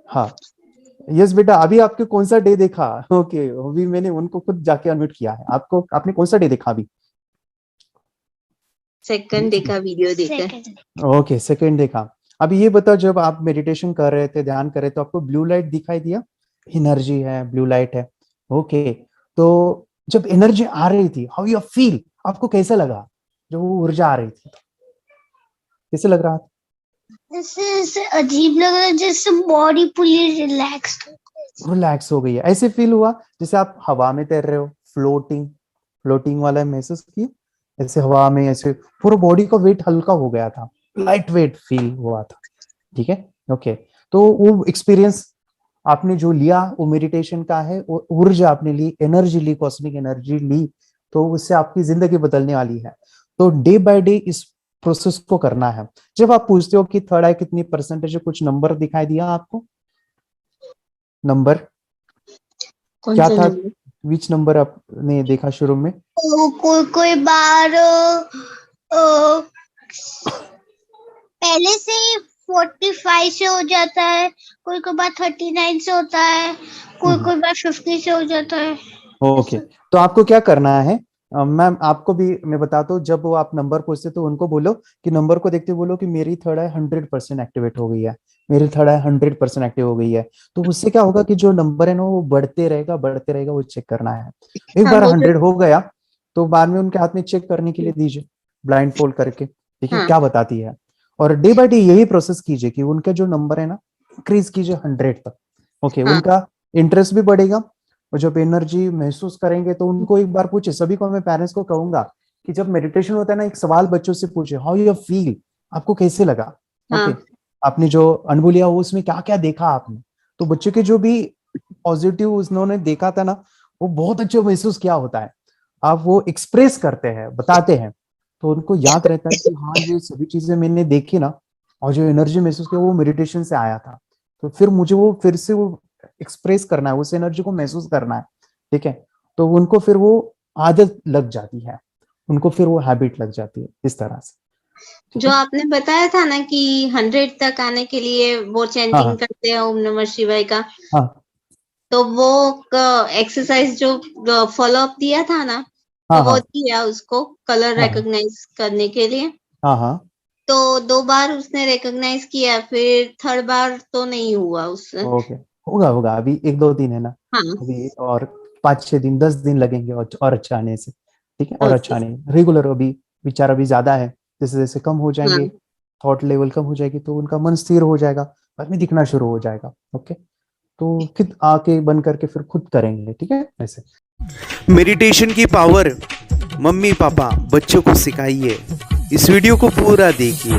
हाँ, यस बेटा, अभी आपके कौन सा डे देखा? ओके, अभी मैंने उनको खुद जाके अनम्यूट किया है। आपको, आपने कौन सा डे देखा अभी? सेकंड देखा, वीडियो देखा। ओके, सेकंड देखा। अभी ये बताओ, जब आप मेडिटेशन कर रहे थे, ध्यान कर रहे थे, तो आपको ब्लू लाइट दिखाई दिया? एनर्जी है, ब्लू लाइट है। ओके, तो जब एनर्जी आ रही थी, हाउ यू फील? आपको कैसा लगा जब वो ऊर्जा आ रही थी? कैसे लग रहा था? ऐसे अजीब लग रहा है, जैसे बॉडी पूरी रिलैक्स हो गई है, ऐसे फील हुआ जैसे आप हवा में तैर रहे हो, फ्लोटिंग, फ्लोटिंग वाला महसूस किया? ऐसे हवा में ऐसे पूरा बॉडी का वेट हल्का हो गया था, लाइट वेट फील हुआ था। ठीक है, ओके। तो वो एक्सपीरियंस आपने जो लिया वो मेडिटेशन का है, वो ऊर्जा आपने ली, एनर्जी ली, कॉस्मिक एनर्जी ली, तो उससे आपकी जिंदगी बदलने वाली है। तो डे बाय डे इस प्रोसेस को करना है। जब आप पूछते हो कि थर्ड आई कितनी परसेंटेज, कुछ नंबर दिखाई दिया आपको? नंबर क्या था? विच नंबर आपने देखा शुरू में? कोई बार पहले से 45 से हो जाता है, कोई बार 39 से होता है, कोई बार 50 से हो जाता है। ओके, तो आपको क्या करना है, मैम आपको भी मैं बताता हूँ। जब वो आप नंबर पूछते तो उनको बोलो कि नंबर को देखते बोलो कि मेरी थर्ड आई 100% एक्टिवेट हो गई है, मेरी थर्ड आई 100% एक्टिव हो गई है। तो उससे क्या होगा कि जो नंबर है ना वो बढ़ते रहेगा, बढ़ते रहेगा, वो चेक करना है। एक बार 100 हो गया तो बाद में उनके हाथ में चेक करने के लिए दीजिए, ब्लाइंड फोल्ड करके, देखिए क्या बताती है। और डे बाय डे यही प्रोसेस कीजिए कि उनका जो नंबर है ना इंक्रीज कीजिए 100 तक। ओके, उनका इंटरेस्ट भी बढ़ेगा, और जब एनर्जी महसूस करेंगे तो उनको एक बार पूछे। सभी को मैं पेरेंट्स को कहूंगा कि जब मेडिटेशन होता है ना, एक सवाल बच्चों से पूछे, हाउ यू फील, आपको कैसे लगा? ओके, आपने जो अनुभव लिया वो उसमें क्या क्या देखा आपने? तो बच्चों के जो भी पॉजिटिव उन्होंने देखा था ना, वो बहुत अच्छे महसूस किया होता है। आप वो एक्सप्रेस करते हैं, बताते हैं, तो उनको याद रहता है कि हाँ ये सभी चीजें मैंने देखी ना, और जो एनर्जी महसूस किया वो मेडिटेशन से आया था। तो फिर मुझे वो फिर से वो एक्सप्रेस करना है, उस एनर्जी को महसूस करना है। ठीक है, तो उनको फिर वो आदत लग जाती है, उनको फिर वो हैबिट लग जाती है इस तरह से। जो आपने बताया था ना कि 100 तक आने के लिए वो चैंटिंग करते हैं ओम नमः शिवाय का, तो वो एक्सरसाइज जो फॉलो अप दिया था ना, तो वो दिया उसको कलर रिकॉग्नाइज करने के लिए। तो 2 बार उसने रिकॉग्नाइज किया, फिर थर्ड बार तो नहीं हुआ उससे। ओके, होगा अभी 1-2 दिन है ना। अभी और 5-6 दिन 10 दिन लगेंगे और अच्छा आने से। ठीक है, और अच्छा आने रेगुलर। अभी विचार अभी ज्यादा है, जैसे जैसे कम हो जाएंगे, थॉट लेवल कम हो जाएगी, तो उनका मन स्थिर हो जाएगा, बाद में दिखना शुरू हो जाएगा। ओके, तो खुद आके बन करके फिर खुद करेंगे। ठीक है, ऐसे मेडिटेशन की पावर मम्मी पापा बच्चों को सिखाइए। इस वीडियो को पूरा देखिए।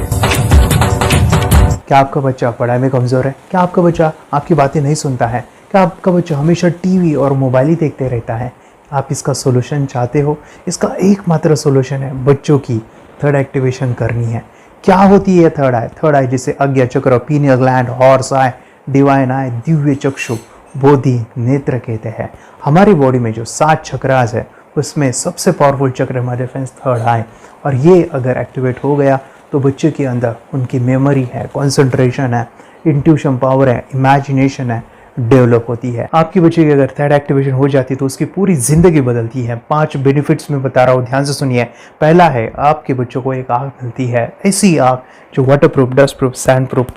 क्या आपका बच्चा पढ़ाई में कमजोर है? क्या आपका बच्चा आपकी बातें नहीं सुनता है? क्या आपका बच्चा हमेशा टीवी और मोबाइल ही देखते रहता है? आप इसका सोल्यूशन चाहते हो? इसका एकमात्र सोल्यूशन है बच्चों की थर्ड एक्टिवेशन करनी है। क्या होती है थर्ड आई? थर्ड आई जिसे आज्ञा चक्र, pineal gland, Horus eye, divine eye, दिव्य चक्षु, बोधि नेत्र कहते हैं। हमारी बॉडी में जो 7 चक्रास है उसमें सबसे पावरफुल चक्र हमारे फ्रेंड्स थर्ड आई। और ये अगर एक्टिवेट हो गया तो बच्चे के अंदर उनकी मेमोरी है, कंसंट्रेशन है, इंट्यूशन पावर है, इमेजिनेशन है, डेवलप होती है। आपकी बच्चे की अगर थर्ड एक्टिवेशन हो जाती है तो उसकी पूरी जिंदगी बदलती है। 5 बेनिफिट्स में बता रहा हूँ, ध्यान से सुनिए। पहला है, आपके बच्चों को एक आँख मिलती है, ऐसी आँख जो waterproof, dustproof, sand proof,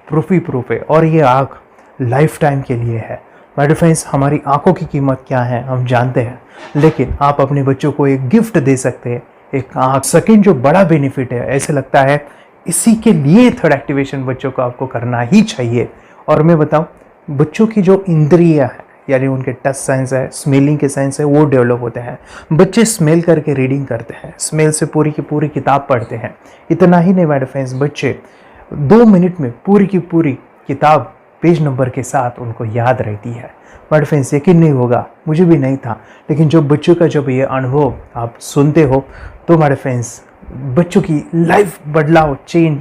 proof ही प्रूफ है, और ये आँख लाइफ टाइम के लिए है। माय फ्रेंड्स, हमारी आंखों की कीमत क्या है हम जानते हैं, लेकिन आप अपने बच्चों को एक गिफ्ट दे सकते हैं, एक आँख। सेकंड जो बड़ा बेनिफिट है, ऐसे लगता है इसी के लिए थर्ड एक्टिवेशन बच्चों को आपको करना ही चाहिए। और मैं बताऊं, बच्चों की जो इंद्रियां है, यानी उनके टच सेंस है, स्मेलिंग के सेंस है, वो डेवलप होते हैं। बच्चे स्मेल करके रीडिंग करते हैं, स्मेल से पूरी की पूरी किताब पढ़ते हैं। इतना ही नहीं माय फ्रेंड्स, बच्चे 2 मिनट में पूरी की पूरी किताब पेज नंबर के साथ उनको याद रहती है। बट फ्रेंड्स, यकीन नहीं होगा, मुझे भी नहीं था, लेकिन जो बच्चों का जब ये अनुभव आप सुनते हो तो हमारे फ्रेंड्स बच्चों की लाइफ बदलाव, चेंज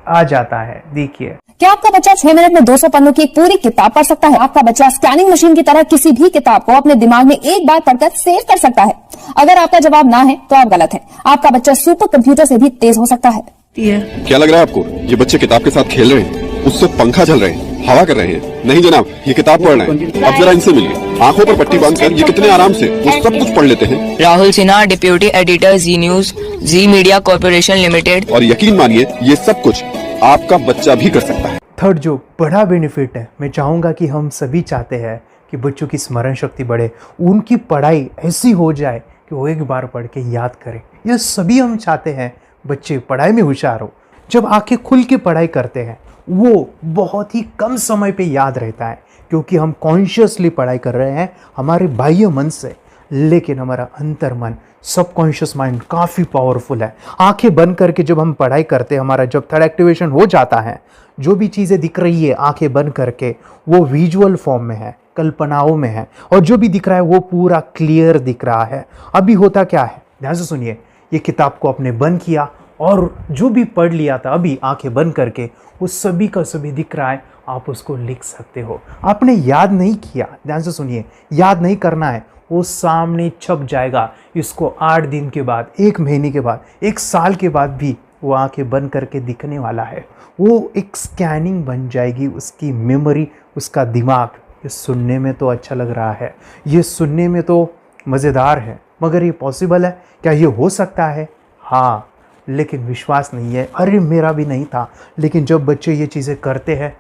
आ जाता है। देखिए, क्या आपका बच्चा 6 मिनट में 200 पन्नों की एक पूरी किताब पढ़ सकता है? आपका बच्चा स्कैनिंग मशीन की तरह किसी भी किताब को अपने दिमाग में एक बार पढ़कर सेव कर सकता है? अगर आपका जवाब ना है तो आप गलत हैं। आपका बच्चा सुपर कंप्यूटर से भी तेज हो सकता है। क्या लग रहा है आपको? ये बच्चे किताब के साथ खेल रहे हैं, उससे पंखा चल रहे हैं। हवा कर रहे हैं? नहीं जनाब, ये किताब पढ़ रहे हैं। अब जरा इनसे मिलिए। आंखों पर पट्टी बांधकर ये कितने आराम से वो सब कुछ पढ़ लेते हैं। राहुल सिन्हा, डिप्यूटी एडिटर, जी न्यूज, जी मीडिया कॉर्पोरेशन लिमिटेड। और यकीन मानिए ये सब कुछ आपका बच्चा भी कर सकता है। थर्ड जो बड़ा बेनिफिट है, मैं चाहूँगा कि हम सभी चाहते हैं कि बच्चों की स्मरण शक्ति बढ़े, उनकी पढ़ाई ऐसी हो जाए कि वो एक बार पढ़ के याद करें। यह सभी हम चाहते हैं बच्चे पढ़ाई में होशियार हो। जब आंखें खुल के पढ़ाई करते हैं वो बहुत ही कम समय पे याद रहता है, क्योंकि हम कॉन्शियसली पढ़ाई कर रहे हैं हमारे बाह्य मन से, लेकिन हमारा अंतर मन, सबकॉन्शियस माइंड काफ़ी पावरफुल है। आंखें बंद करके जब हम पढ़ाई करते हैं, हमारा जब थर्ड एक्टिवेशन हो जाता है, जो भी चीज़ें दिख रही है आंखें बंद करके वो विजुअल फॉर्म में है, कल्पनाओं में है, और जो भी दिख रहा है वो पूरा क्लियर दिख रहा है। अभी होता क्या है, ध्यान से सुनिए, ये किताब को आपने बंद किया और जो भी पढ़ लिया था अभी आंखें बंद करके वो सभी का सभी दिख रहा है, आप उसको लिख सकते हो। आपने याद नहीं किया, ध्यान से सुनिए, याद नहीं करना है, वो सामने छप जाएगा। इसको 8 दिन के बाद, 1 महीने के बाद, 1 साल के बाद भी वो आंखें बंद करके दिखने वाला है। वो एक स्कैनिंग बन जाएगी, उसकी मेमोरी, उसका दिमाग। ये सुनने में तो अच्छा लग रहा है, ये सुनने में तो मज़ेदार है, मगर ये पॉसिबल है क्या? ये हो सकता है, हाँ, लेकिन विश्वास नहीं है। अरे मेरा भी नहीं था, लेकिन जब बच्चे ये चीज़ें करते हैं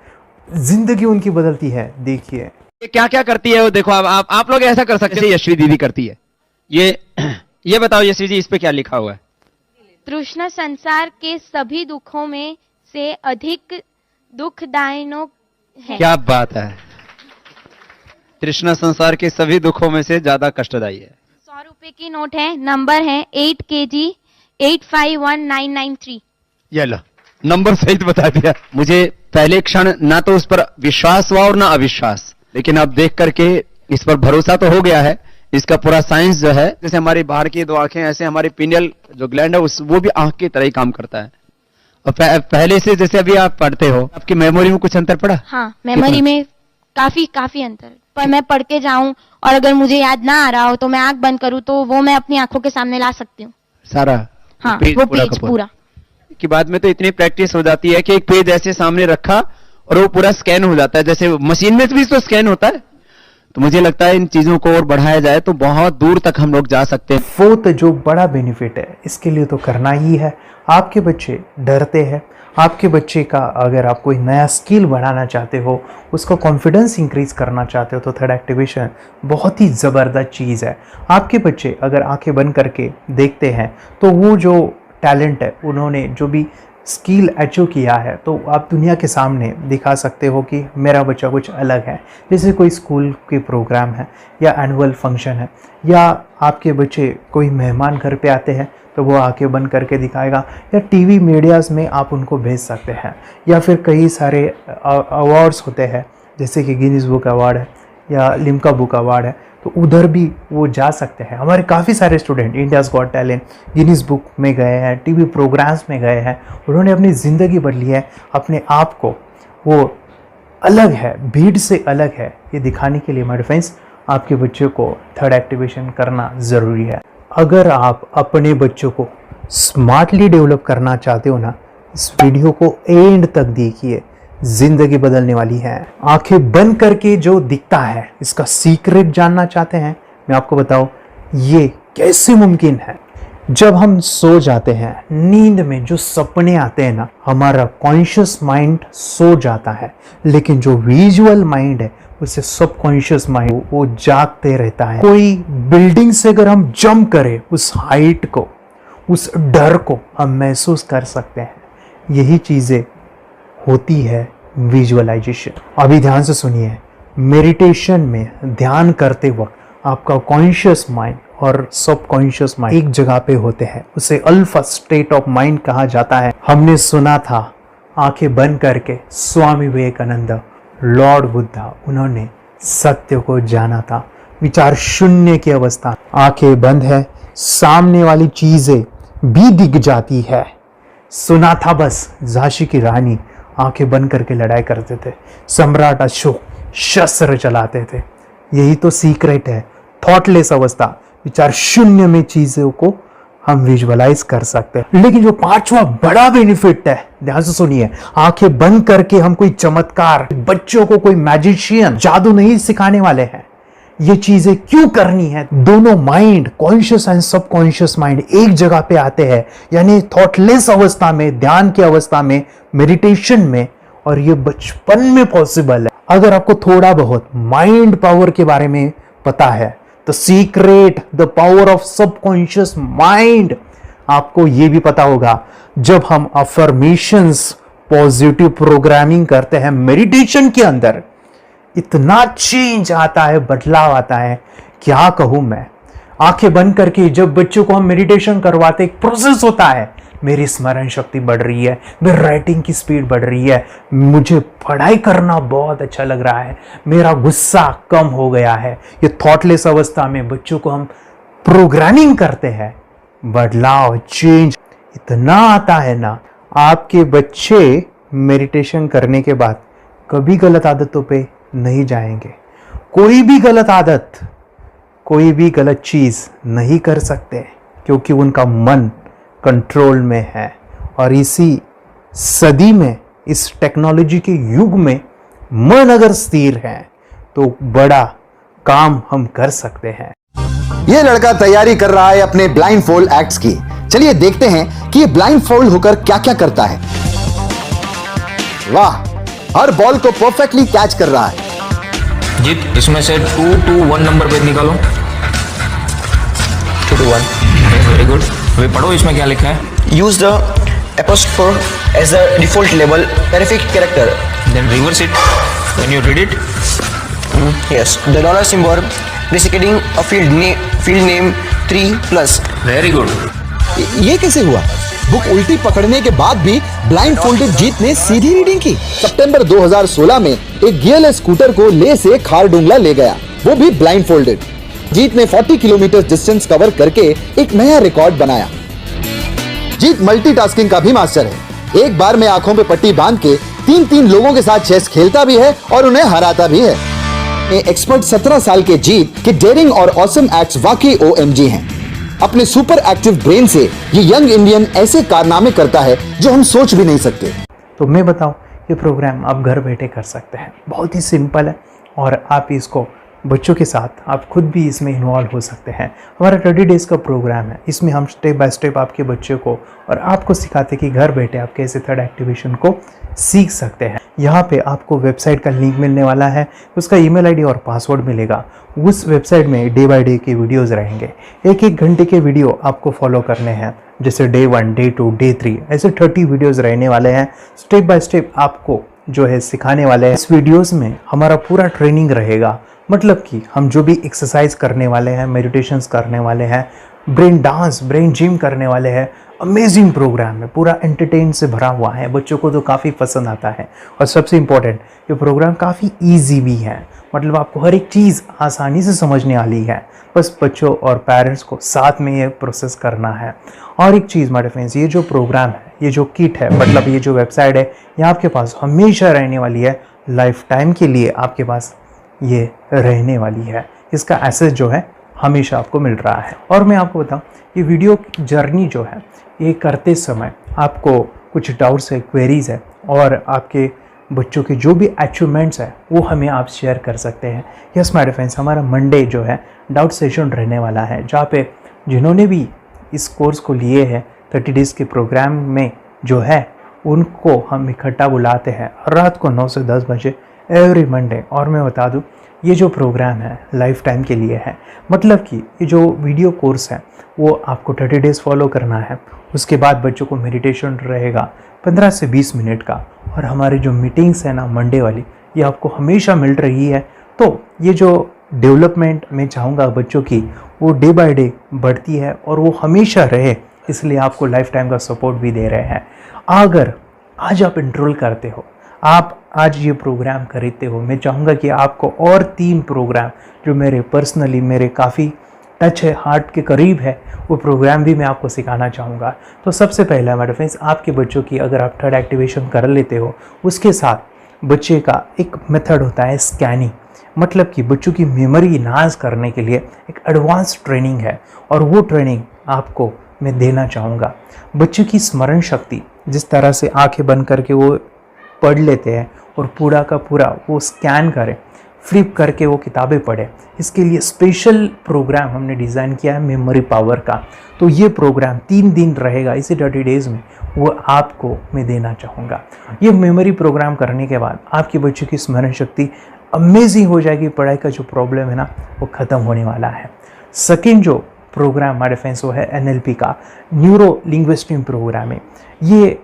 जिंदगी उनकी बदलती है। देखिए ये क्या क्या करती है वो देखो। अब आप लोग ऐसा कर सकते हैं, यशवी दीदी करती है। ये बताओ यशवी जी, इस पे क्या लिखा हुआ है? तृष्णा संसार के सभी दुखों में से अधिक दुखदायक है। क्या बात है। तृष्णा संसार के सभी दुखों में से ज्यादा कष्टदायी है। 100 रुपए की नोट है, नंबर है 8 kg 851993। ये लो, नंबर सहित बता दिया। मुझे पहले क्षण ना तो उस पर विश्वास हुआ और ना अविश्वास, लेकिन अब देख करके इस पर भरोसा तो हो गया है। इसका पूरा साइंस जो है, जैसे हमारी बाहर की 2 आंखें, ऐसे हमारी पिनियल जो ग्लैंड है वो भी आंख की तरह ही काम करता है। और पहले से जैसे अभी आप पढ़ते हो, आपकी मेमोरी में कुछ अंतर पड़ा? हाँ, मेमोरी में काफी अंतर। पर मैं पढ़ के जाऊं और अगर मुझे याद ना आ रहा हो तो मैं आंख बंद करूं तो वो मैं अपनी आंखों के सामने ला सकती हूँ सारा। हाँ, वो पेज पूरा की बाद में तो इतनी प्रैक्टिस हो जाती है कि एक पेज ऐसे सामने रखा और वो पूरा स्कैन हो जाता है, जैसे मशीन में भी तो स्कैन होता है। तो मुझे लगता है इन चीजों को और बढ़ाया जाए तो बहुत दूर तक हम लोग जा सकते हैं। फोर्थ जो बड़ा बेनिफिट है, इसके लिए तो करना ही है। आपके बच्चे डरते हैं, आपके बच्चे का अगर आप कोई नया स्किल बढ़ाना चाहते हो, उसका कॉन्फिडेंस इंक्रीज करना चाहते हो, तो थर्ड एक्टिवेशन बहुत ही ज़बरदस्त चीज़ है। आपके बच्चे अगर आंखें बंद करके देखते हैं तो वो जो टैलेंट है, उन्होंने जो भी स्किल अचीव किया है, तो आप दुनिया के सामने दिखा सकते हो कि मेरा बच्चा कुछ अलग है। जैसे कोई स्कूल के प्रोग्राम है या एनुअल फंक्शन है, या आपके बच्चे कोई मेहमान घर पे आते हैं तो वो आंखें बंद करके दिखाएगा, या टीवी मीडियाज़ में आप उनको भेज सकते हैं, या फिर कई सारे अवार्ड्स होते हैं जैसे कि गिनीज बुक अवार्ड है या लिम्का बुक अवार्ड है, तो उधर भी वो जा सकते हैं। हमारे काफ़ी सारे student India's got talent, Guinness book में गए हैं, टीवी प्रोग्राम्स में गए हैं, उन्होंने अपनी ज़िंदगी बदली है, अपने आप को वो अलग है, भीड़ से अलग है, ये दिखाने के लिए मेरे फ्रेंड्स आपके बच्चों को थर्ड एक्टिवेशन करना ज़रूरी है। अगर आप अपने बच्चों को स्मार्टली डेवलप करना चाहते हो ना, इस वीडियो को एंड तक देखिए, जिंदगी बदलने वाली है। आंखें बंद करके जो दिखता है, इसका सीक्रेट जानना चाहते हैं, मैं आपको बताऊं ये कैसे मुमकिन है। जब हम सो जाते हैं, नींद में जो सपने आते हैं ना, हमारा कॉन्शियस माइंड सो जाता है, लेकिन जो विजुअल माइंड है उसे सबकॉन्शियस माइंड वो जागते रहता है। कोई बिल्डिंग से अगर हम जंप करें, उस हाइट को, उस डर को हम महसूस कर सकते हैं। यही चीज़ें होती है विजुअलाइजेशन। अभी ध्यान से सुनिए, मेडिटेशन में ध्यान करते वक्त आपका कॉन्शियस माइंड और सबकॉन्शियस माइंड एक जगह पे होते हैं, उसे अल्फा स्टेट ऑफ माइंड कहा जाता है। हमने सुना था आंखें बंद करके स्वामी विवेकानंद, लॉर्ड बुद्धा, उन्होंने सत्य को जाना था। विचार शून्य की अवस्था, आंखें बंद है, सामने वाली चीजें भी दिख जाती है। सुना था बस झांसी की रानी आंखें बंद करके लड़ाई करते थे, सम्राट अशोक शस्त्र चलाते थे। यही तो सीक्रेट है, थॉटलेस अवस्था, विचार शून्य में चीज़ों को हम विजुअलाइज कर सकते हैं। लेकिन जो पांचवा बड़ा बेनिफिट है, ध्यान से सुनिए, आंखें बंद करके हम कोई चमत्कार, बच्चों को कोई मैजिशियन जादू नहीं सिखाने वाले हैं। ये चीजें क्यों करनी है? दोनों mind, conscious and subconscious mind एक जगह पे आते हैं, यानी थॉटलेस अवस्था में, ध्यान की अवस्था में, मेडिटेशन में, और ये बचपन में पॉसिबल है। अगर आपको थोड़ा बहुत माइंड पावर के बारे में पता है, the secret, the power of subconscious mind, आपको ये भी पता होगा जब हम अफर्मेशंस, पॉजिटिव प्रोग्रामिंग करते हैं मेडिटेशन के अंदर, इतना चेंज आता है, बदलाव आता है, क्या कहूं मैं। आंखें बंद करके जब बच्चों को हम मेडिटेशन करवाते, एक प्रोसेस होता है, मेरी स्मरण शक्ति बढ़ रही है, मेरी राइटिंग की स्पीड बढ़ रही है, मुझे पढ़ाई करना बहुत अच्छा लग रहा है, मेरा गुस्सा कम हो गया है। ये थॉटलेस अवस्था में बच्चों को हम प्रोग्रामिंग करते हैं, बदलाव, चेंज इतना आता है ना। आपके बच्चे मेडिटेशन करने के बाद कभी गलत आदतों पे नहीं जाएंगे। कोई भी गलत आदत, कोई भी गलत चीज नहीं कर सकते, क्योंकि उनका मन कंट्रोल में है। और इसी सदी में, इस टेक्नोलॉजी के युग में, मन अगर स्थिर है तो बड़ा काम हम कर सकते हैं। ये लड़का तैयारी कर रहा है अपने ब्लाइंड फोल्ड एक्ट्स की। चलिए देखते हैं कि ये ब्लाइंड फोल्ड होकर क्या क्या करता है। वाह, हर बॉल को परफेक्टली कैच कर रहा है। जीत, इसमें से 2 to 1 नंबर पे निकालो। 2 to 1, वेरी गुड। वे पढ़ो, इसमें क्या लिखा है? Use the apostrophe as the default label prefix character, then reverse it when you read it. Yes, the dollar symbol designating a field name 3+। Very good. ये कैसे हुआ? बुक उल्टी पकड़ने के बाद भी ब्लाइंड फोल्डेड जीत ने सीधी रीडिंग की। सितंबर 2016 में एक गियरलेस स्कूटर को ले से खारडुंगला ले गया, वो भी ब्लाइंड फोल्डेड। जीत ने 40 किलोमीटर डिस्टेंस कवर करके एक नया रिकॉर्ड बनाया। जीत मल्टीटास्किंग का भी मास्टर है। एक बार में आंखों पे पट्टी बांध के 3-3 लोगों के साथ चेस खेलता भी है और उन्हें हराता भी है। एक्सपर्ट 17 साल के जीत के डेयरिंग और ऑसम एक्ट्स वाकई OMG हैं। अपने सुपर एक्टिव ब्रेन से ये यंग इंडियन ऐसे कारनामे करता है जो हम सोच भी नहीं सकते। तो मैं बताऊं, ये प्रोग्राम आप घर बैठे कर सकते हैं, बहुत ही सिंपल है, और आप इसको बच्चों के साथ आप खुद भी इसमें इन्वॉल्व हो सकते हैं। हमारा 30 डेज़ का प्रोग्राम है, इसमें हम स्टेप बाय स्टेप आपके बच्चे को और आपको सिखाते हैं कि घर बैठे आप कैसे थर्ड एक्टिवेशन को सीख सकते हैं। यहाँ पे आपको वेबसाइट का लिंक मिलने वाला है, उसका ईमेल आईडी और पासवर्ड मिलेगा। उस वेबसाइट में डे बाय डे के वीडियोज़ रहेंगे, 1-1 घंटे के वीडियो आपको फॉलो करने हैं, जैसे डे 1, डे 2, डे 3, ऐसे 30 वीडियोज़ रहने वाले हैं। स्टेप बाय स्टेप आपको जो है सिखाने वाले हैं। इस वीडियोज़ में हमारा पूरा ट्रेनिंग रहेगा, मतलब कि हम जो भी एक्सरसाइज करने वाले हैं, मेडिटेशंस करने वाले हैं, ब्रेन डांस, ब्रेन जिम करने वाले हैं। अमेजिंग प्रोग्राम है, पूरा एंटरटेन से भरा हुआ है, बच्चों को तो काफ़ी पसंद आता है। और सबसे इम्पोर्टेंट, ये प्रोग्राम काफ़ी ईजी भी है, मतलब आपको हर एक चीज़ आसानी से समझने वाली है। बस बच्चों और पेरेंट्स को साथ में ये प्रोसेस करना है। और एक चीज़ माय फ्रेंड्स, ये जो प्रोग्राम है, ये जो किट है, मतलब ये जो वेबसाइट है, ये आपके पास हमेशा रहने वाली है, लाइफ टाइम के लिए आपके पास ये रहने वाली है। इसका एक्सेस जो है हमेशा आपको मिल रहा है। और मैं आपको बताऊं, ये वीडियो जर्नी जो है, ये करते समय आपको कुछ डाउट्स है, क्वेरीज है, और आपके बच्चों के जो भी अचीवमेंट्स है वो हमें आप शेयर कर सकते हैं। यस माय फ्रेंड्स, हमारा मंडे जो है डाउट सेशन रहने वाला है, जहाँ पे जिन्होंने भी इस कोर्स को लिए हैं 30 डेज़ के प्रोग्राम में जो है, उनको हम इकट्ठा बुलाते हैं रात को 9 से 10 बजे एवरी मंडे। और मैं बता दूं, ये जो प्रोग्राम है लाइफ टाइम के लिए है, मतलब कि ये जो वीडियो कोर्स है वो आपको 30 डेज़ फॉलो करना है। उसके बाद बच्चों को मेडिटेशन रहेगा 15 से 20 मिनट का, और हमारी जो मीटिंग्स है ना मंडे वाली, ये आपको हमेशा मिल रही है। तो ये जो डेवलपमेंट मैं चाहूँगा बच्चों की, वो डे बाय डे बढ़ती है और वो हमेशा रहे, इसलिए आपको लाइफ टाइम का सपोर्ट भी दे रहे हैं। अगर आज आप एनरोल करते हो, आप आज ये प्रोग्राम खरीदते हो, मैं चाहूँगा कि आपको और 3 प्रोग्राम जो मेरे पर्सनली मेरे काफ़ी टच है, हार्ट के करीब है, वो प्रोग्राम भी मैं आपको सिखाना चाहूँगा। तो सबसे पहला मेरे फ्रेंड्स, आपके बच्चों की अगर आप थर्ड एक्टिवेशन कर लेते हो, उसके साथ बच्चे का एक मेथड होता है स्कैनिंग, मतलब कि बच्चों की मेमोरी इन्हांस करने के लिए एक एडवांस ट्रेनिंग है, और वो ट्रेनिंग आपको मैं देना चाहूँगा। बच्चों की स्मरण शक्ति, जिस तरह से आंखें बंद करके वो पढ़ लेते हैं और पूरा का पूरा वो स्कैन करें, फ्लिप करके वो किताबें पढ़े, इसके लिए स्पेशल प्रोग्राम हमने डिज़ाइन किया है मेमोरी पावर का। तो ये प्रोग्राम 3 दिन रहेगा, इसी 30 डेज़ में वो आपको मैं देना चाहूँगा। ये मेमोरी प्रोग्राम करने के बाद आपके बच्चों की स्मरण शक्ति अमेजिंग हो जाएगी। पढ़ाई का जो प्रॉब्लम है ना, वो ख़त्म होने वाला है। सेकेंड जो प्रोग्राम हमारे फ्रेंड्स वो है NLP का, न्यूरो लिंग्विस्टिक प्रोग्राम है। ये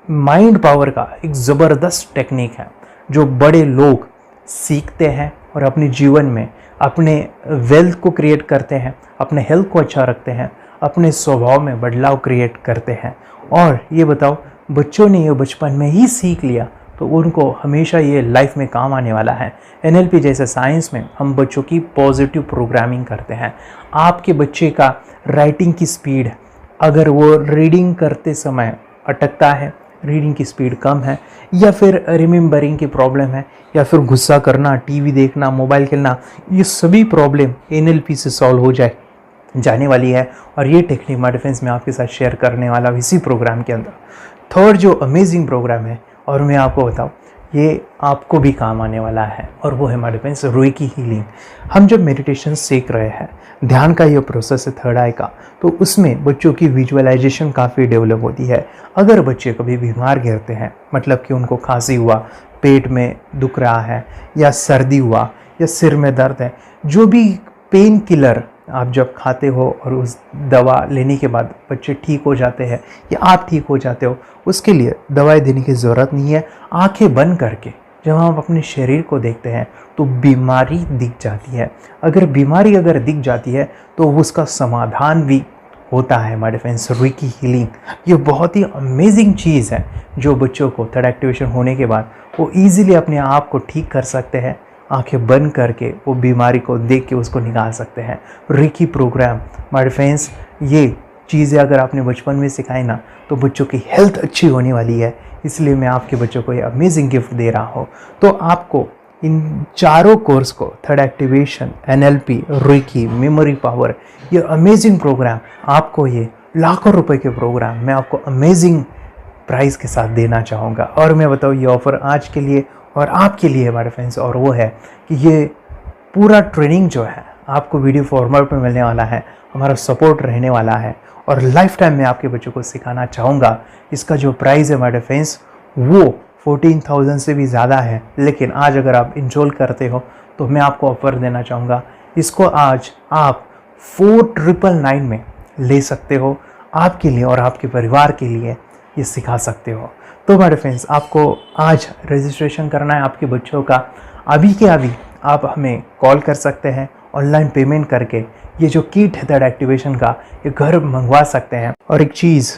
माइंड पावर का एक ज़बरदस्त टेक्निक है जो बड़े लोग सीखते हैं और अपने जीवन में अपने वेल्थ को क्रिएट करते हैं, अपने हेल्थ को अच्छा रखते हैं, अपने स्वभाव में बदलाव क्रिएट करते हैं। और ये बताओ, बच्चों ने ये बचपन में ही सीख लिया तो उनको हमेशा ये लाइफ में काम आने वाला है। NLP जैसे साइंस में हम बच्चों की पॉजिटिव प्रोग्रामिंग करते हैं। आपके बच्चे का राइटिंग की स्पीड, अगर वो रीडिंग करते समय अटकता है, रीडिंग की स्पीड कम है, या फिर रिमेंबरिंग की प्रॉब्लम है, या फिर गुस्सा करना, टीवी देखना, मोबाइल खेलना, ये सभी प्रॉब्लम NLP से सॉल्व हो जाने वाली है। और ये टेक्निक हमारे फ्रेंड्स मैं आपके साथ शेयर करने वाला हूँ इसी प्रोग्राम के अंदर। थर्ड जो अमेजिंग प्रोग्राम है, और मैं आपको बताऊँ ये आपको भी काम आने वाला है, और वो है हमारे फ्रेंड्स रेकी हीलिंग। हम जब मेडिटेशन सीख रहे हैं, ध्यान का ये प्रोसेस है थर्ड आई का, तो उसमें बच्चों की विजुअलाइजेशन काफ़ी डेवलप होती है। अगर बच्चे कभी बीमार गिरते हैं, मतलब कि उनको खांसी हुआ, पेट में दुख रहा है, या सर्दी हुआ, या सिर में दर्द है, जो भी पेन किलर आप जब खाते हो और उस दवा लेने के बाद बच्चे ठीक हो जाते हैं या आप ठीक हो जाते हो, उसके लिए दवाई देने की ज़रूरत नहीं है। आंखें बंद करके जब हम अपने शरीर को देखते हैं तो बीमारी दिख जाती है। अगर बीमारी दिख जाती है तो उसका समाधान भी होता है हमारे फ्रेंड्स। रेकी हीलिंग ये बहुत ही अमेजिंग चीज़ है जो बच्चों को थर्ड एक्टिवेशन होने के बाद वो ईज़िली अपने आप को ठीक कर सकते हैं। आंखें बंद करके वो बीमारी को देख के उसको निकाल सकते हैं। रेकी प्रोग्राम हमारे फ्रेंड्स, ये चीज़ें अगर आपने बचपन में सिखाई ना तो बच्चों की हेल्थ अच्छी होने वाली है। इसलिए मैं आपके बच्चों को ये अमेजिंग गिफ्ट दे रहा हूँ। तो आपको इन चारों कोर्स को, third activation, NLP, reiki, memory power, ये अमेजिंग प्रोग्राम, आपको ये लाखों रुपए के प्रोग्राम मैं आपको अमेजिंग प्राइस के साथ देना चाहूँगा। और मैं बताऊँ ये ऑफ़र आज के लिए और आपके लिए हमारे फ्रेंड्स, और वो है कि ये पूरा ट्रेनिंग जो है आपको वीडियो फॉर्मेट में मिलने वाला है, हमारा सपोर्ट रहने वाला है, और लाइफ टाइम में आपके बच्चों को सिखाना चाहूँगा। इसका जो प्राइस है हमारे फ्रेंड्स वो 14,000 से भी ज़्यादा है, लेकिन आज अगर आप इनरोल करते हो तो मैं आपको ऑफ़र देना चाहूँगा। इसको आज आप 4,999 में ले सकते हो। आपके लिए और आपके परिवार के लिए ये सिखा सकते हो। तो हमारे फ्रेंड्स, आपको आज रजिस्ट्रेशन करना है आपके बच्चों का। अभी के अभी आप हमें कॉल कर सकते हैं, ऑनलाइन पेमेंट करके ये जो किट है थर्ड एक्टिवेशन का, ये घर मंगवा सकते हैं। और एक चीज़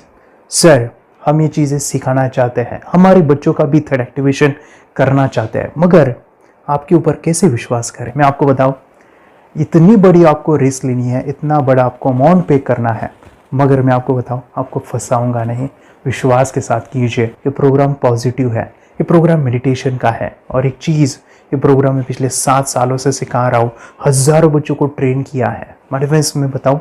सर, हम ये चीज़ें सिखाना चाहते हैं, हमारे बच्चों का भी थर्ड एक्टिवेशन करना चाहते हैं, मगर आपके ऊपर कैसे विश्वास करें? मैं आपको बताऊं, इतनी बड़ी आपको रिस्क लेनी है, इतना बड़ा आपको अमाउंट पे करना है, मगर मैं आपको बताऊं, आपको फंसाऊंगा नहीं। विश्वास के साथ कीजिए। ये प्रोग्राम पॉजिटिव है, ये प्रोग्राम मेडिटेशन का है। और एक चीज़, ये प्रोग्राम में पिछले 7 सालों से सिखा रहा हूँ, हज़ारों बच्चों को ट्रेन किया है। हमारे फ्रेंड्स, मैं बताऊँ,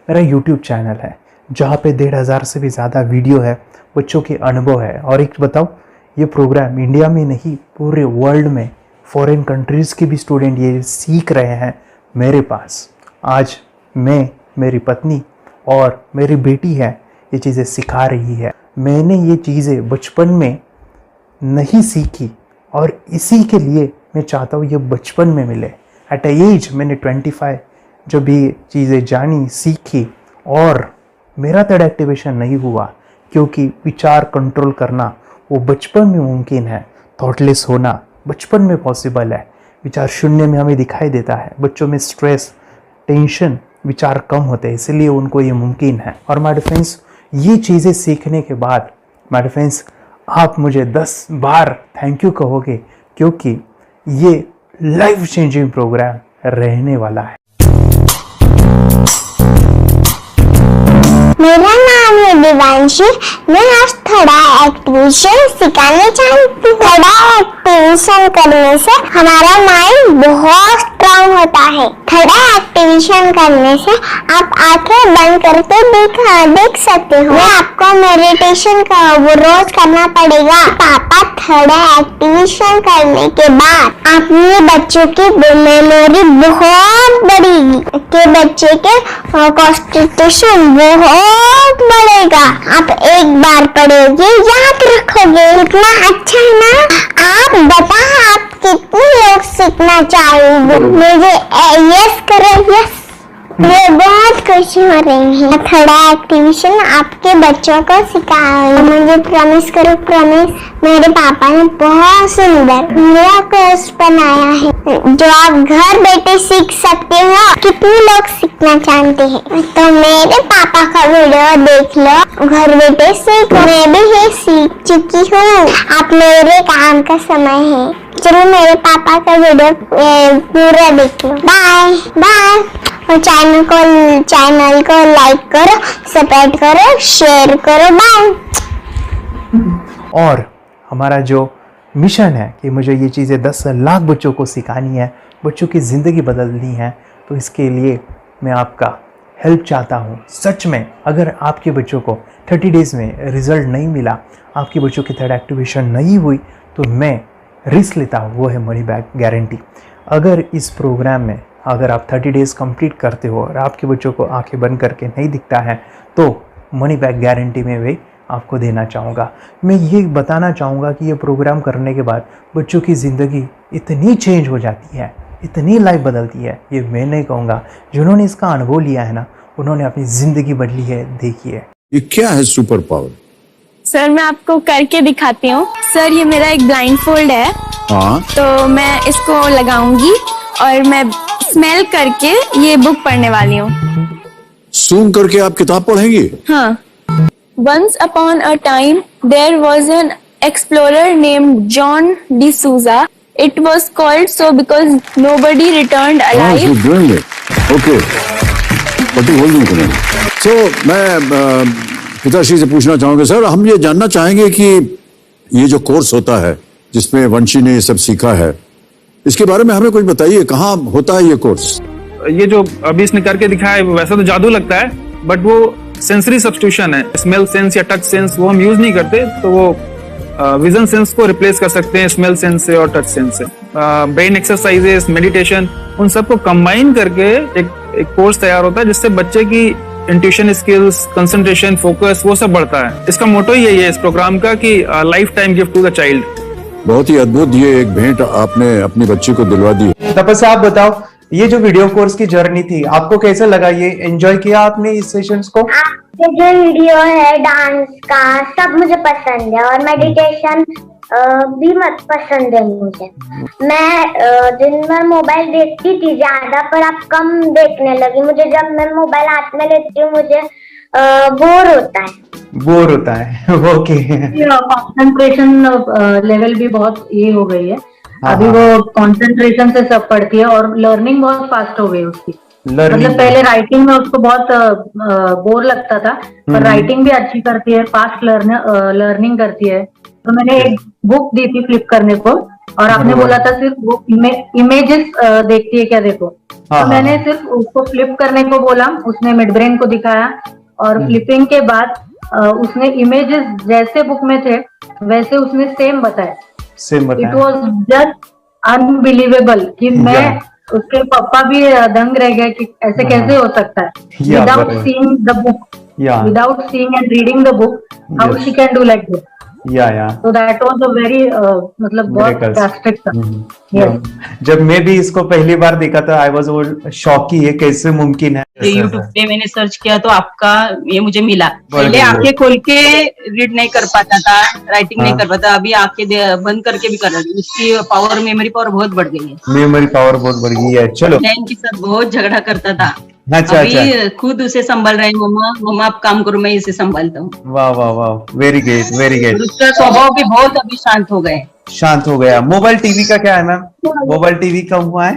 मेरा यूट्यूब चैनल है जहाँ पे 1,500 से भी ज़्यादा वीडियो है, बच्चों के अनुभव है। और एक बताऊँ, ये प्रोग्राम इंडिया में नहीं, पूरे वर्ल्ड में फॉरेन कंट्रीज़ के भी स्टूडेंट ये सीख रहे हैं मेरे पास। आज मैं, मेरी पत्नी और मेरी बेटी है ये चीज़ें सिखा रही है। मैंने ये चीज़ें बचपन में नहीं सीखी और इसी के लिए मैं चाहता हूँ ये बचपन में मिले। एट अ एज मैंने 25 जब ये चीज़ें जानी, सीखी, और मेरा थर्ड एक्टिवेशन नहीं हुआ क्योंकि विचार कंट्रोल करना वो बचपन में मुमकिन है। थॉटलेस होना बचपन में पॉसिबल है। विचार शून्य में हमें दिखाई देता है। बच्चों में स्ट्रेस, टेंशन, विचार कम होते हैं, इसलिए उनको ये मुमकिन है। और माय फ्रेंड्स, ये चीज़ें सीखने के बाद माय फ्रेंड्स, आप मुझे 10 बार थैंक यू कहोगे, क्योंकि ये लाइफ चेंजिंग प्रोग्राम रहने वाला है। मेरा नाम है दिवांशी। मैं आज थोड़ा एक्टिवेशन सिखाना चाहती हूँ। थोड़ा एक्टिवेशन करने से हमारा माइंड बहुत स्ट्रॉन्ग होता है। थोड़ा एक्टिवेशन करने से आप आंखें बंद करके देख सकते हो। वो आपको मेडिटेशन का वो रोज करना पड़ेगा। पापा थोड़ा एक्टिवेशन करने के बाद अपने बच्चों की मेमोरी बहुत बढ़ेगी, के बच्चे के कॉन्सेंट्रेशन बहुत बढ़ेगा। आप एक बार पढ़ोगे याद रखोगे, इतना अच्छा है ना। आप बता आप कितने लोग सीखना चाहोगे? मुझे यस करो, यस। मैं बहुत खुशी हो रही है। थोड़ा एक्टिवेशन आपके बच्चों को सिखाओ। मुझे प्रॉमिस करो, प्रॉमिस। मेरे पापा ने बहुत सुंदर मेरा कोर्स बनाया है जो आप घर बैठे सीख सकते हो। कितने लोग सीखना चाहते हैं तो मेरे पापा का वीडियो देख लो, घर बैठे सीखो। मैं भी ये सीख चुकी हूँ। आप मेरे काम का समय है, चलो मेरे पापा का वीडियो पूरा देख लो। Bye bye. और चैनल को लाइक करो, सब्सक्राइब करो, शेयर करो। बाय। और हमारा जो मिशन है कि मुझे ये चीज़ें 10 लाख बच्चों को सिखानी है, बच्चों की ज़िंदगी बदलनी है, तो इसके लिए मैं आपका हेल्प चाहता हूँ। सच में अगर आपके बच्चों को 30 डेज़ में रिज़ल्ट नहीं मिला, आपके बच्चों की थर्ड एक्टिवेशन नहीं हुई, तो मैं रिस्क लेता हूँ, वो है मनी बैक गारंटी। अगर इस प्रोग्राम में अगर आप 30 डेज़ कंप्लीट करते हो और आपके बच्चों को आंखें बंद करके नहीं दिखता है, तो मनी बैक गारंटी में भी आपको देना चाहूँगा। मैं ये बताना चाहूँगा कि ये प्रोग्राम करने के बाद बच्चों की ज़िंदगी इतनी चेंज हो जाती है, इतनी लाइफ बदलती है, ये मैं नहीं कहूँगा। जिन्होंने इसका अनुभव लिया है ना, उन्होंने अपनी ज़िंदगी बदली है। देखिए ये क्या है सुपर पावर? सर मैं आपको करके दिखाती हूँ। सर ये मेरा एक ब्लाइंड फोल्ड है। हाँ, तो मैं इसको लगाऊंगी और मैं स्मेल करके ये बुक पढ़ने वाली हूँ। सूंघ करके आप किताब पढ़ेंगी? हाँ। Once upon a time, there was an explorer named John D'Souza. It was called so because nobody returned alive. You're doing it. Okay. But you holding it. So मैं पिताश्री से पूछना चाहूंगा, सर हम ये जानना चाहेंगे कि ये जो कोर्स होता है जिसमें वंशी ने ये सब सीखा है, इसके बारे में हमें कुछ बताइए। कहाँ होता है ये कोर्स? ये जो अभी इसने करके दिखाया है वैसा तो जादू लगता है, बट वो सेंसरी सब्स्टिट्यूशन है। स्मेल सेंस या टच सेंस वो हम यूज नहीं करते, तो वो विजन सेंस को रिप्लेस कर सकते हैं स्मेल सेंस से और टच सेंस से। ब्रेन एक्सरसाइजेस, मेडिटेशन, उन सबको कंबाइन करके एक कोर्स तैयार होता है जिससे बच्चे की इंट्यूशन स्किल्स, कंसंट्रेशन, फोकस वो सब बढ़ता है। इसका मोटो ही यही है इस प्रोग्राम का कि life time gift to the child. बहुत ही अद्भुत ये एक भेंट आपने अपनी बच्ची को दिलवा दी। तपस्या आप बताओ, ये जो वीडियो कोर्स की जर्नी थी आपको कैसे लगा? ये एंजॉय किया आपने इस सेशंस को? आपके जो वीडियो है डांस का सब मुझे पसंद है और मेडिटेशन भी मत पसंद है मुझे। मैं दिन भर मोबाइल देखती थी ज्यादा, पर अब कम देखने लगी। मुझे जब मैं मोबाइल हाथ में लेती हूँ मुझे बोर होता है। ओके। कंसंट्रेशन लेवल भी बहुत ये हो गई है। अभी वो कंसंट्रेशन से सब पढ़ती है और लर्निंग बहुत फास्ट हो गई उसकी। मतलब पहले राइटिंग में उसको बहुत बोर लगता था, पर राइटिंग भी अच्छी करती है, फास्ट लर्निंग करती है। तो मैंने एक बुक दी थी फ्लिप करने को और आपने बोला था सिर्फ वो इमेजेस देखती है क्या, देखो। तो मैंने सिर्फ उसको फ्लिप करने को बोला, उसने मिड ब्रेन को दिखाया और फ्लिपिंग के बाद उसने इमेजेस जैसे बुक में थे वैसे उसने सेम बताया। इट वॉज जस्ट अनबिलीवेबल कि मैं उसके पापा भी दंग रह गए कि ऐसे कैसे हो सकता है। Without seeing the book, without seeing and reading the book, how she can do like this. So that was a very मतलब बहुत ड्रास्टिक था। जब मैं भी इसको पहली बार देखा था आई वाज शॉक कि ये कैसे मुमकिन है। यूट्यूब पे मैंने सर्च किया तो आपका ये मुझे मिला। पहले आंखें खोल के रीड नहीं कर पाता था, राइटिंग नहीं कर पाता, अभी आंखें बंद करके भी कर रही हूँ। उसकी पावर, मेमोरी पावर बहुत बढ़ गई है। मेमोरी पावर बहुत बढ़ गई है। चलो, बहन के साथ बहुत झगड़ा करता था, अच्छा, अभी खुद उसे संभाल रहे हैं। मम्मा आप काम करो, मैं इसे संभालता हूँ। वाह वाह वाह, वेरी ग्रेट वेरी ग्रेट। उसका स्वभाव भी बहुत अभी शांत हो गए। शांत हो गया। मोबाइल टीवी का क्या है मैम? मोबाइल टीवी कब हुआ है?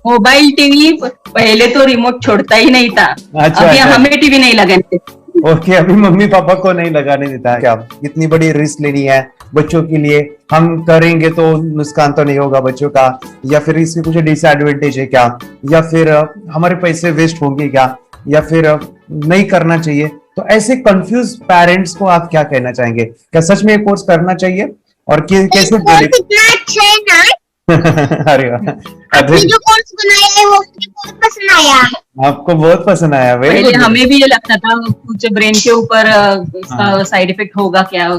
मोबाइल टीवी पहले तो रिमोट छोड़ता ही नहीं था। अभी हमें टीवी नहीं लगाने ओके, अभी मम्मी पापा को नहीं लगाने देता है क्या? इतनी बड़ी रिस्क लेनी है बच्चों के लिए, हम करेंगे तो नुकसान तो नहीं होगा बच्चों का, या फिर इसके कुछ डिसएडवांटेज है क्या, या फिर हमारे पैसे वेस्ट होंगे क्या, या फिर नहीं करना चाहिए? तो ऐसे कंफ्यूज पेरेंट्स को आप क्या कहना चाहेंगे? क्या सच में ये कोर्स करना चाहिए और कैसे कितना अच्छा है ना। अरे वाह, आपने जो कोर्स बनाया है वो मुझे बहुत पसंद आया। आपको बहुत पसंद आया? पहले हमें भी ये लगता था कुछ ब्रेन के ऊपर इसका साइड इफेक्ट होगा क्या,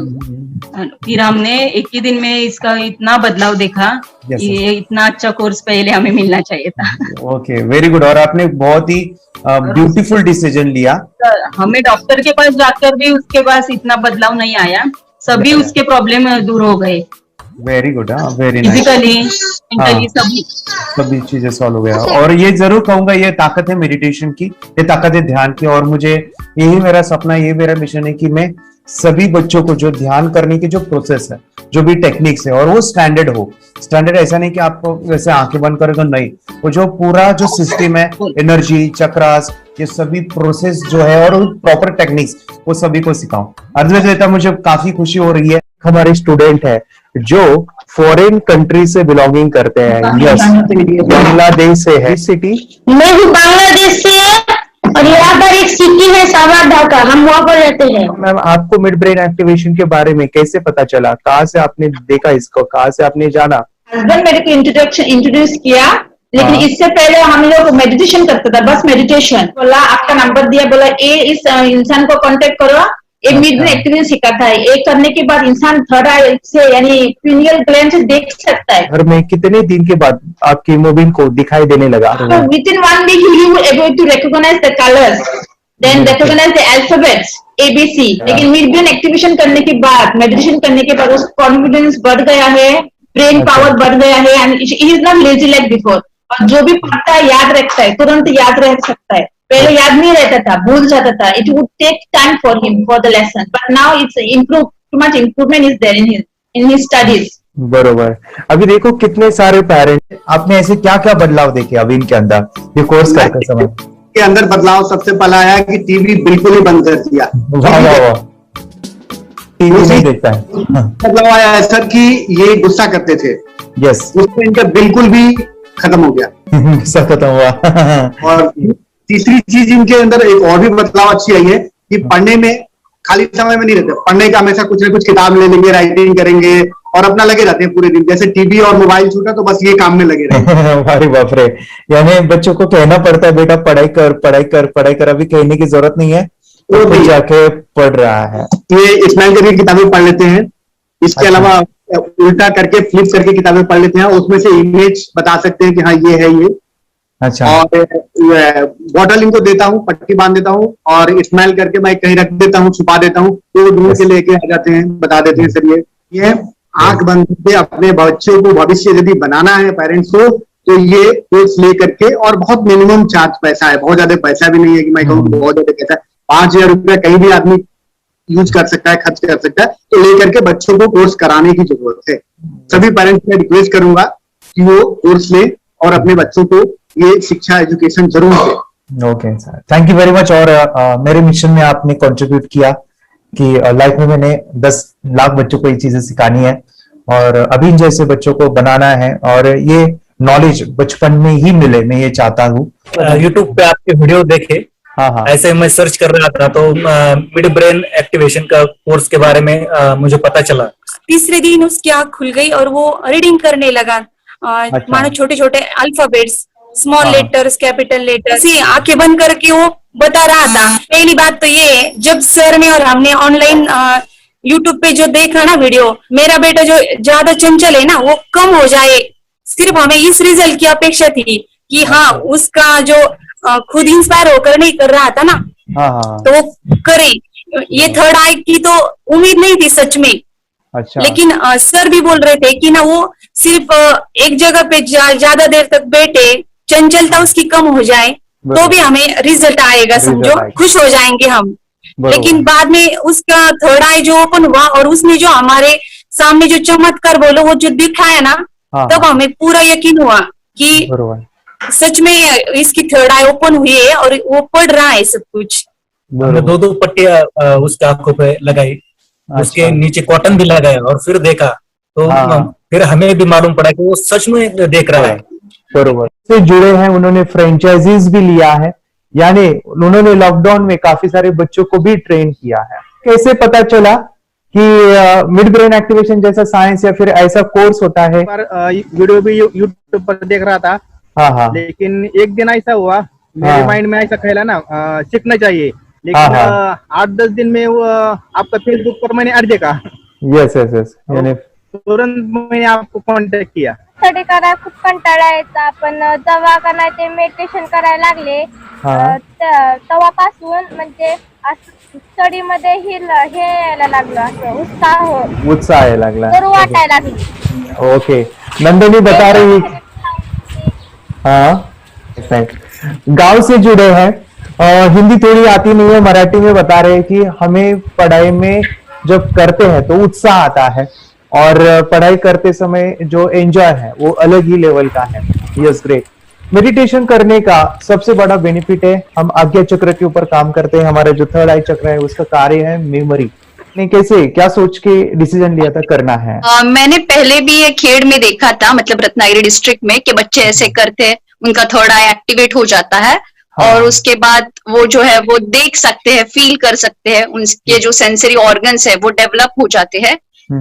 फिर हमने एक ही दिन में इसका इतना बदलाव देखा कि ये इतना अच्छा कोर्स पहले हमें मिलना चाहिए था। Okay, very good. और आपने बहुत ही ब्यूटीफुल डिसीजन लिया। हमें डॉक्टर के पास जाकर भी उसके पास इतना बदलाव नहीं आया, सभी उसके प्रॉब्लम दूर हो गए। Very good, very nice. Physically, mentally सभी चीजें सॉल्व हो गया। और ये जरूर कहूंगा, ये ताकत है मेडिटेशन की, ये ताकत है ध्यान की। और मुझे यही मेरा सपना, ये मेरा मिशन है कि मैं सभी बच्चों को जो ध्यान करने की जो प्रोसेस है, जो भी टेक्निक्स है, और वो स्टैंडर्ड हो। स्टैंडर्ड ऐसा नहीं कि आपको वैसे आंखें बंद करेगा, नहीं, वो जो पूरा जो सिस्टम है, एनर्जी चक्रास, ये सभी प्रोसेस जो है और प्रॉपर टेक्निक्स, वो सभी को सिखाऊं। अर्जुन, मुझे काफी खुशी हो रही है। हमारे स्टूडेंट है जो फॉरेन कंट्री से बिलोंगिंग करते हैं, यस, बांग्लादेश से है। सिटी मैं भी बांग्लादेश से और यहाँ पर एक सिटी है सावर ढाका, हम वहाँ पर रहते हैं। मैम, आपको मिड ब्रेन एक्टिवेशन के बारे में कैसे पता चला? कहाँ से आपने देखा इसको, कहाँ से आपने जाना? हस्बैंड मेरे को इंट्रोड्यूस किया, लेकिन इससे पहले हम लोग मेडिटेशन करते थे, बस मेडिटेशन। बोला आपका नंबर दिया, बोला ये इस इंसान को कांटेक्ट करो, ये मिड ब्रेन एक्टिवेशन सिखाता है। ये करने के बाद इंसान थर्ड आई से यानी पिनियल ग्लैंड से देख सकता है। घर में कितने दिन के बाद आपकी हीमोग्लोबिन को दिखाई देने लगा? Within 1 week you will able to recognise the colours, then recognise the alphabets ABC। लेकिन मिड ब्रेन एक्टिवेशन करने के बाद, मेडिटेशन करने के बाद उसका कॉन्फिडेंस बढ़ गया है, ब्रेन पावर बढ़ गया है, and he is not lazy like before. और जो भी पढ़ता है याद रखता है, तुरंत याद रह सकता है। पहले याद नहीं रहता था, भूल जाता था। It would take time for him for the lesson, but now it's improve, too much improvement is there in his studies. बरोबर। अभी देखो कितने सारे पेरेंट्स, आपने ऐसे क्या क्या बदलाव देखे अभी इनके अंदर ये कोर्स करते समय? के अंदर बदलाव सबसे पहला आया कि टीवी बिल्कुल ही बंद कर दिया। वाह वाह वाह, टीवी नहीं देखता है। बदलाव आया है सर कि ये गुस्सा करते थे, यस, उसमें इनका बिल्कुल भी खत्म हो गया। गुस्सा खत्म हुआ। और तीसरी चीज इनके अंदर एक और भी बदलाव अच्छी आई है कि पढ़ने में खाली समय में नहीं रहते, पढ़ने का हमेशा कुछ ना कुछ किताब ले लेंगे, राइटिंग करेंगे और अपना लगे रहते हैं पूरे दिन। जैसे टीवी और मोबाइल छूटा तो बस ये काम में लगे रहते। अरे बाप रे, यानी बच्चों को कहना पड़ता है बेटा पढ़ाई कर, पढ़ाई कर, पढ़ाई कर। अभी कहने की जरूरत नहीं है, वो तो जाके पढ़ रहा है। ये स्माइल करके किताबें पढ़ लेते हैं। इसके अलावा उल्टा करके, फ्लिप करके किताबें पढ़ लेते हैं, उसमें से इमेज बता सकते हैं कि हाँ ये है ये। अच्छा। और बॉटल इनको देता हूँ, पट्टी बांध देता हूँ और स्माइल करके मैं कहीं रख देता हूँ, छुपा देता हूँ, तो ढूंढ के लेके आ जाते हैं, बता देते हैं सर ये आंख बंद करके अपने बच्चों को भविष्य यदि बनाना है पेरेंट्स को, तो ये कोर्स ले करके, और बहुत मिनिमम चार्ज पैसा है, बहुत ज्यादा पैसा भी नहीं है कि मैं कहूँ बहुत ज्यादा पैसा है। 5,000 रुपया कहीं भी आदमी यूज कर सकता है, खर्च कर सकता है। तो लेकर के बच्चों को कोर्स कराने की जरूरत है। सभी पेरेंट्स में रिक्वेस्ट करूंगा कि वो कोर्स ले और अपने बच्चों को ये शिक्षा, एजुकेशन जरूर दे। Okay sir, thank you very much. और मेरे मिशन में आपने कंट्रीब्यूट किया कि लाइफ में मैंने 10 लाख बच्चों को ये चीजें सिखानी है और अभी जैसे बच्चों को बनाना है, और ये नॉलेज बचपन में ही मिले, मैं ये चाहता हूँ। यूट्यूब पे आपके वीडियो देखे, हाँ, ऐसे मैं सर्च कर रहा था तो मिड ब्रेन एक्टिवेशन का कोर्स के बारे में मुझे पता चला। तीसरे दिन उसकी आँख खुल गई और वो रीडिंग करने लगा। मानो छोटे छोटे alphabets, small letters, capital letters, आंखें बंद करके वो बता रहा था। पहली बात तो ये, जब सर ने और हमने ऑनलाइन यूट्यूब पे जो देखा ना वीडियो, मेरा बेटा जो ज्यादा चंचल है ना वो कम हो जाए, सिर्फ हमें इस रिजल्ट की अपेक्षा थी कि हाँ उसका जो खुद इंस्पायर होकर नहीं कर रहा था ना, तो वो करे। ये थर्ड आई की तो उम्मीद नहीं थी सच में। अच्छा। लेकिन सर भी बोल रहे थे कि ना वो सिर्फ एक जगह पे ज्यादा देर तक बैठे, चंचलता उसकी कम हो जाए तो भी हमें रिजल्ट आएगा, समझो, खुश हो जाएंगे हम। लेकिन बाद में उसका थर्ड आई जो ओपन हुआ और उसने जो हमारे सामने जो चमत्कार बोलो वो जो दिखाया ना, तब हमें पूरा यकीन हुआ कि सच में इसकी थर्ड आई ओपन हुई है और वो पढ़ रहा है सब कुछ। हमने 2 पट्टियां उसके आंखों पे लगाई, उसके नीचे कॉटन भी लगाया और फिर देखा तो फिर हमें भी मालूम पड़ा कि वो सच में देख रहा है। बरोबर से जुड़े हैं, उन्होंने फ्रेंचाइजीज भी लिया है, यानी उन्होंने लॉकडाउन में काफी सारे बच्चों को भी ट्रेन किया है। कैसे पता चला कि मिड ब्रेन एक्टिवेशन जैसा साइंस या फिर ऐसा कोर्स होता है? वीडियो भी यूट्यूब पर देख रहा था। हाँ। लेकिन एक दिन ऐसा हुआ, मेरे माइंड में ऐसा खेला ना, सीखना चाहिए, लेकिन 8-10 दिन में वो आपका फेसबुक पर मैंने ऐड देखा। यस यस यस, यानी तुरंत मैंने आपको कॉन्टॅक्ट किया। स्टडी करायला खूप कंटाळा यायचा, पण जेव्हा का नाही ते मेडिटेशन करायला लागले तेव्हापासून म्हणजे स्टडी मध्ये हे यायला लागलं, असं उत्साह यायला लागला, बरं वाटायला लागली। ओके, नंदिनी बता रही, हाँ गांव से जुड़े हैं, हिंदी थोड़ी आती नहीं है, मराठी में बता रहे हैं कि हमें पढ़ाई में जब करते हैं तो उत्साह आता है और पढ़ाई करते समय जो एंजॉय है वो अलग ही लेवल का है। Yes great. मेडिटेशन करने का सबसे बड़ा बेनिफिट है, हम आज्ञा चक्र के ऊपर काम करते हैं, हमारा जो थर्ड आई चक्र है उसका कार्य है मेमोरी। ने कैसे क्या सोच के डिसीजन लिया था करना है? मैंने पहले भी ये खेड़ में देखा था, मतलब रत्नागिरी डिस्ट्रिक्ट में, कि बच्चे ऐसे करते हैं, उनका थर्ड आई एक्टिवेट हो जाता है। और उसके बाद वो जो है वो देख सकते हैं, फील कर सकते हैं, उनके जो सेंसरी ऑर्गन्स है वो डेवलप हो जाते हैं।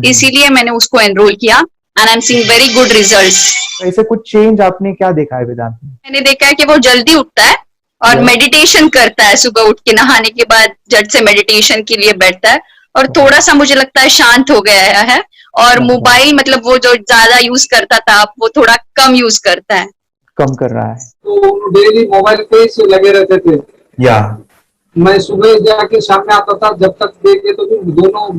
इसीलिए मैंने उसको एनरोल किया and I am seeing very good results. ऐसे कुछ चेंज आपने क्या देखा है वेदांत? मैंने देखा है कि वो जल्दी उठता है और मेडिटेशन करता है, सुबह उठ के नहाने के बाद झट से मेडिटेशन के लिए बैठता है और थोड़ा सा मुझे लगता है शांत हो गया है। और मोबाइल मतलब वो जो ज्यादा यूज करता था वो थोड़ा कम यूज करता है, कम कर रहा है। तो डेली मोबाइल पे ही लगे रहते थे। या मैं सुबह जाके शाम में आता था, जब तक देखे तो दोनों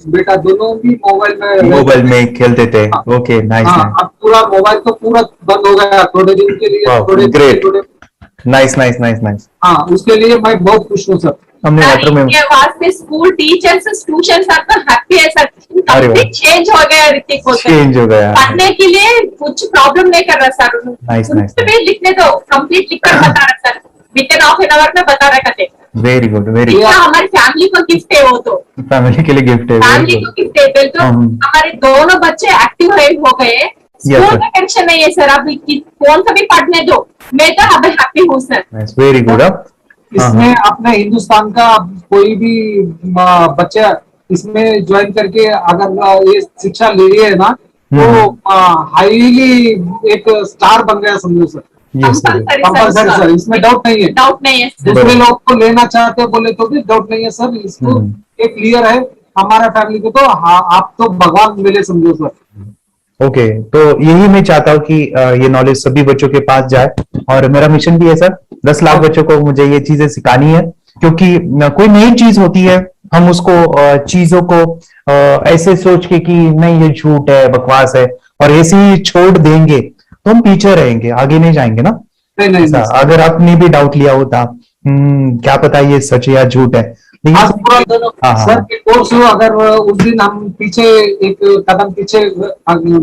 बेटा दोनों भी मोबाइल में खेलते थे। Okay, nice. अब पूरा मोबाइल तो पूरा बंद हो गया थोड़े दिन के लिए। थोड़े नाइस नाइस नाइस नाइस। हाँ, उसके लिए मैं बहुत खुश हूँ सर। हमने लेटर में वास्ते स्कूल टीचर्स स्टूडेंट्स सब हैप्पी है सर, कंप्लीट चेंज हो गया ऋतिक को, चेंज हो गया, पढ़ने के लिए कुछ प्रॉब्लम नहीं कर रहा सर। Nice nice. लिखने दो, कंप्लीट लिखकर बता रहा sir, with in half an hour में बता रहा कहते। Very good, very good. हमारी फैमिली को गिफ्ट है, वो तो फैमिली के लिए गिफ्ट है, फैमिली को गिफ्ट है। तो हमारे दोनों बच्चे एक्टिव हो गए, स्कूल का टेंशन नहीं है सर, अभी कौन सा भी पढ़ने दो, मैं तो अभी हैप्पी हूँ सर। Very good. इसमें अपने हिंदुस्तान का कोई भी बच्चा इसमें ज्वाइन करके अगर ये शिक्षा ले है ना तो हाईली एक स्टार बन गया समझो सर। कंपल्सरी सर, इसमें डाउट नहीं है। दूसरे लोग को लेना चाहते बोले तो भी डाउट नहीं है सर, इसको एक क्लियर है हमारा फैमिली को। तो आप तो भगवान मिले समझो सर। ओके, तो यही मैं चाहता हूँ कि ये नॉलेज सभी बच्चों के पास जाए और मेरा मिशन भी है सर, 10 लाख बच्चों को मुझे ये चीजें सिखानी है, क्योंकि कोई नई चीज होती है हम उसको चीजों को ऐसे सोच के कि नहीं ये झूठ है, बकवास है और ऐसे ही छोड़ देंगे तो हम पीछे रहेंगे, आगे नहीं जाएंगे ना। नहीं। अगर आपने भी डाउट लिया होता क्या पता ये सच या झूठ है, सर के कोर्स अगर उस दिन हम पीछे एक कदम पीछे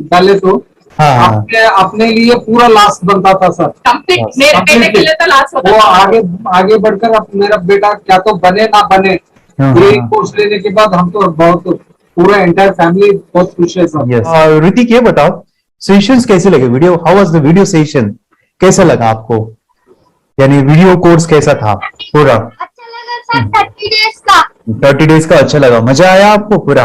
डाले तो अपने लिए पूरा लास्ट बनता था सर। मेरे के लिए तो लास्ट होता वो आगे बढ़कर अब मेरा बेटा क्या तो बने ना बने, ये कोर्स लेने के बाद हम तो बहुत पूरा एंटायर फैमिली बहुत खुश है सर। ऋतिक ये बताओ सेशंस कैसे लगे, video how was the video session, कैसा लगा आपको, यानी वीडियो कोर्स कैसा था पूरा? 30 डेज का अच्छा लगा, मजा आया आपको पूरा?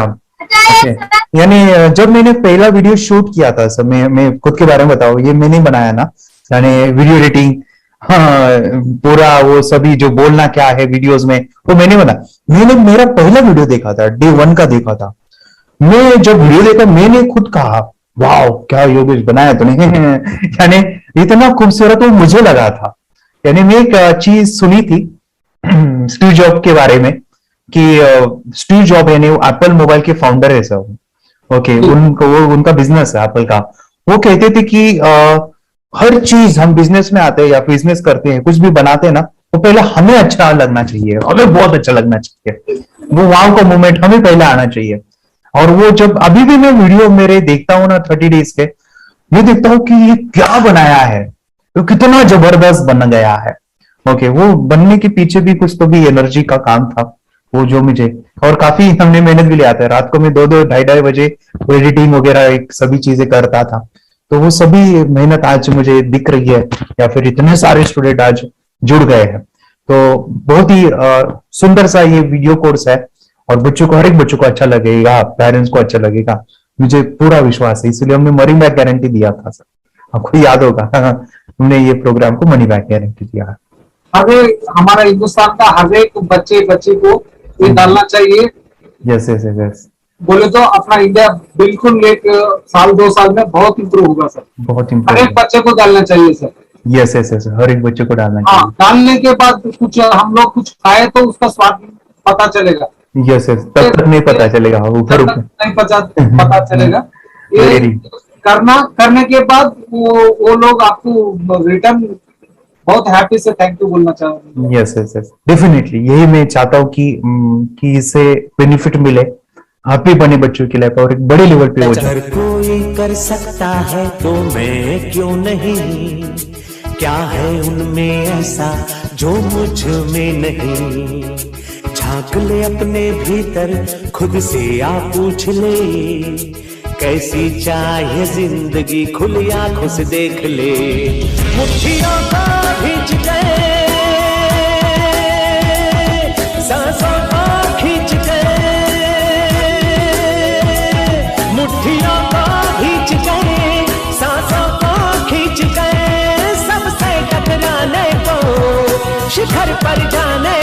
यानी जब मैंने पहला वीडियो शूट किया था सर, मैं खुद के बारे में बताओ, ये मैंने बनाया ना, यानी वीडियो एडिटिंग, हाँ पूरा वो सभी जो बोलना क्या है वीडियोस में वो मैंने बनाया। मैंने मेरा पहला वीडियो देखा था, डे 1 का देखा था। मैं जब वीडियो देखा मैंने खुद कहा वाह क्या योगेश बनाया तूने यानी इतना खूबसूरत वो मुझे लगा था। यानी मैं एक चीज सुनी थी स्टीव जॉब के बारे में कि स्टीव जॉब यानी वो एप्पल मोबाइल के फाउंडर है सर, ओके, उनका बिजनेस है एप्पल का। वो कहते थे कि हर चीज हम बिजनेस में आते हैं या बिजनेस करते हैं, कुछ भी बनाते हैं ना, तो पहले हमें अच्छा लगना चाहिए, हमें बहुत अच्छा लगना चाहिए, वो वाव का मोमेंट हमें पहले आना चाहिए। और वो जब अभी भी मैं वीडियो मेरे देखता हूँ ना 30 डेज के, मैं देखता हूँ कि ये क्या बनाया है, तो कितना जबरदस्त बन गया है। ओके, वो बनने के पीछे भी कुछ तो भी एनर्जी का काम था वो, जो मुझे, और काफी हमने मेहनत भी लिया था। रात को मैं 2-2 ढाई बजे एडिटिंग वगैरह सब चीजें करता था। तो वो सभी मेहनत आज मुझे दिख रही है, या फिर इतने सारे स्टूडेंट आज जुड़ गए हैं। तो बहुत ही सुंदर सा ये वीडियो कोर्स है, और बच्चों को, हर एक बच्चों को अच्छा लगेगा, पेरेंट्स को अच्छा लगेगा, मुझे पूरा विश्वास है। इसलिए हमने मनी बैक गारंटी दिया था सर, आपको याद होगा हमने ये प्रोग्राम को मनी बैक गारंटी दिया है। हमारा हिंदुस्तान का हर एक बच्चे को ये डालना चाहिए। यस यस यस, बोले तो अपना इंडिया बिल्कुल 1 साल 2 साल में बहुत इम्प्रूव होगा सर। बहुत हर इम्पोर्टेंट, एक बच्चे को डालना चाहिए सर। यस यस यस, हर एक बच्चे को डालना हाँ, चाहिए। डालने के बाद कुछ हम लोग कुछ खाए तो उसका स्वाद पता चलेगा। यस यस, तब तक नहीं पता चलेगा, ऊपर ऊपर नहीं पता चलेगा। ये करने के बाद वो लोग आपको रिटर्न बहुत हैप्पी से थैंक यू बोलना चाहूंगा। यस यस यस, डेफिनेटली यही मैं चाहता हूँ कि इससे बेनिफिट मिले आप भी बने बच्चों के लाइफ, और एक बड़े लेवल पे हो जाए। अगर कोई कर सकता है तो मैं क्यों नहीं, क्या है उनमें ऐसा जो मुझ में नहीं। झांक ले अपने भीतर, खुद से आ पूछ ले, कैसी चाहिए जिंदगी, खुली आंखों से देख ले। मुट्ठियों को खींच के, सांसों को खींच के, मुट्ठियों को खींच के, सांसों को खींच के, सबसे टकराने को, शिखर पर जाने